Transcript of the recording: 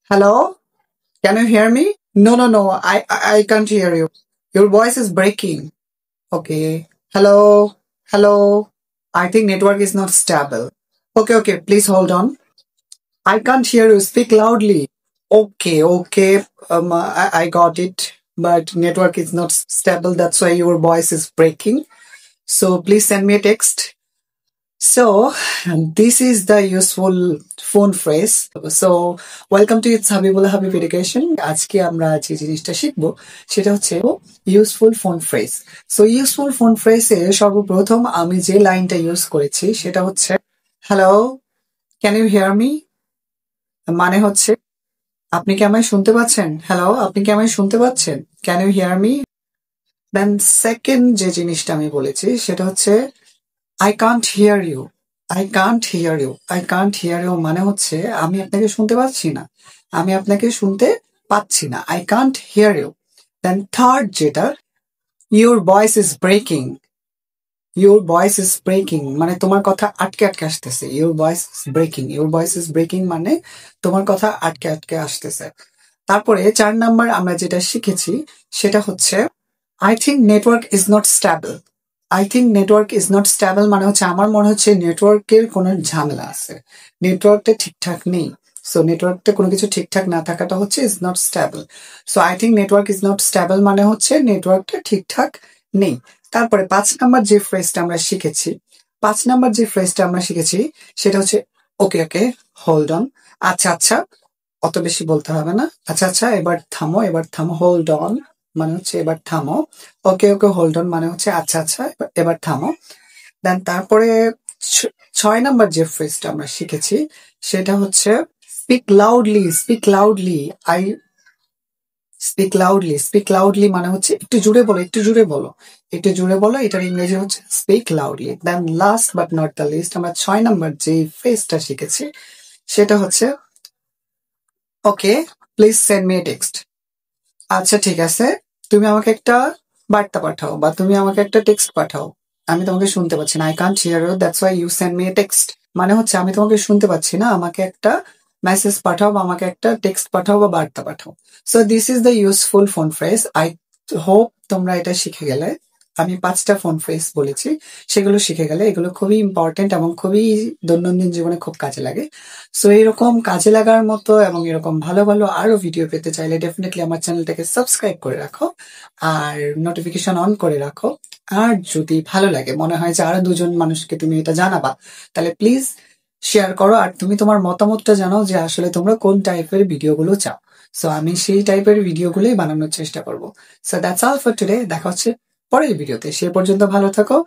Hello? Can you hear me? No, no, no. I can't hear you. Your voice is breaking. Okay. Hello? Hello? I think network is not stable. Okay, okay. Please hold on. I can't hear you. Speak loudly. Okay, okay. I got it. But network is not stable. That's why your voice is breaking. So please send me a text. So, this is the useful phone phrase. So, welcome to It's Habibullah Habib Education. আজকে আমরা যে জিনিসটা শিখবো সেটা হচ্ছে useful phone phrase. So useful phone ফ্রেজে সর্বপ্রথম আমি যে লাইনটা ইউজ করেছি সেটা হচ্ছে hello, can you hear me? মানে হচ্ছে আপনি কি আমায় শুনতে পাচ্ছেন? হ্যালো, আপনি কি আমায় শুনতে পাচ্ছেন? Can you hear me? Then second যে জিনিসটা আমি বলেছি সেটা হচ্ছে I can't hear you. I can't hear you. I can't hear you মানে হচ্ছে আমি আপনাকে শুনতে পাচ্ছি না। আমি আপনাকে শুনতে পাচ্ছি না। I can't hear you. Then third যেটা your voice is breaking. Your voice is breaking মানে তোমার কথা আটকে আটকে আসতেছে। Your voice is breaking. Your voice is breaking মানে তোমার কথা আটকে আটকে আসতেছে। তারপরে 4 নাম্বার আমরা যেটা শিখেছি সেটা হচ্ছে I think network is not stable. I think network is not stable মানে হচ্ছে আমার মনে হচ্ছে নেটওয়ার্কের কোনো ঝামেলা আছে। নেটওয়ার্কটা ঠিকঠাক নেই। সো নেটওয়ার্কটা কোনো কিছু ঠিকঠাক না থাকাটা হচ্ছে is not stable. So I think network is not stable মানে হচ্ছে নেটওয়ার্কটা ঠিকঠাক নেই। তারপরে 5 নাম্বার যে ফ্রেজটা আমরা শিখেছি 5 নাম্বার যে ফ্রেজটা আমরা শিখেছি সেটা হচ্ছে ওকে ওকে, হোল্ড অন। আচ্ছা আচ্ছা, অত বেশি বলতে হবে না। আচ্ছা আচ্ছা, এবার থামো, এবার থামো। হোল্ড অন মানে হচ্ছে এবার থামো। ওকে ওকে, হোল্ড অন মানে হচ্ছে আচ্ছা আচ্ছা, এবার থামো। দেন তারপরে 6 নাম্বার যে ফ্রেজটা আমরা শিখেছি সেটা হচ্ছে speak loudly. Speak loudly. I speak loudly. Speak loudly মানে হচ্ছে একটু জোরে বলো, একটু জোরে বলো, একটু জোরে বলো। এটার ইংরেজি হচ্ছে speak loudly. Then last but not the least আমরা 6 নাম্বার যে ফ্রেজটা শিখেছি সেটা হচ্ছে okay, please send me a text. আচ্ছা ঠিক আছে, তুমি আমাকে একটা বার্তা পাঠাও বা তুমি আমাকে একটা টেক্সট পাঠাও। আমি তোমাকে শুনতে পাচ্ছি না। I can't hear you, that's why you send me a text. মানে হচ্ছে আমি তোমাকে শুনতে পাচ্ছি না, আমাকে একটা মেসেজ পাঠাও বা আমাকে একটা টেক্সট পাঠাও বা বার্তা পাঠাও। So this is the useful phone phrase. I hope তোমরা এটা শিখে গেলে। আমি 5টা ফোন ফ্রেজ বলেছি, সেগুলো শিখে গেলে। এগুলো খুবই ইম্পর্টেন্ট এবং খুবই দৈনন্দিন জীবনে খুব কাজে লাগে। সো এরকম কাজে লাগার মতো এবং এরকম ভালো ভালো আরো ভিডিও পেতে চাইলে ডেফিনেটলি আমার চ্যানেলটাকে সাবস্ক্রাইব করে রাখো আর নোটিফিকেশন অন করে রাখো। আর যদি ভালো লাগে, মনে হয় যে আরো 2জন মানুষকে তুমি এটা জানাবা, তাহলে প্লিজ শেয়ার করো। আর তুমি তোমার মতামতটা জানাও যে আসলে তোমরা কোন টাইপের ভিডিওগুলো চাও। সো আমি সেই টাইপের ভিডিওগুলোই বানানোর চেষ্টা করবো। So that's all for today. দেখা হচ্ছে পরের ভিডিওতে। সে পর্যন্ত ভালো থাকো।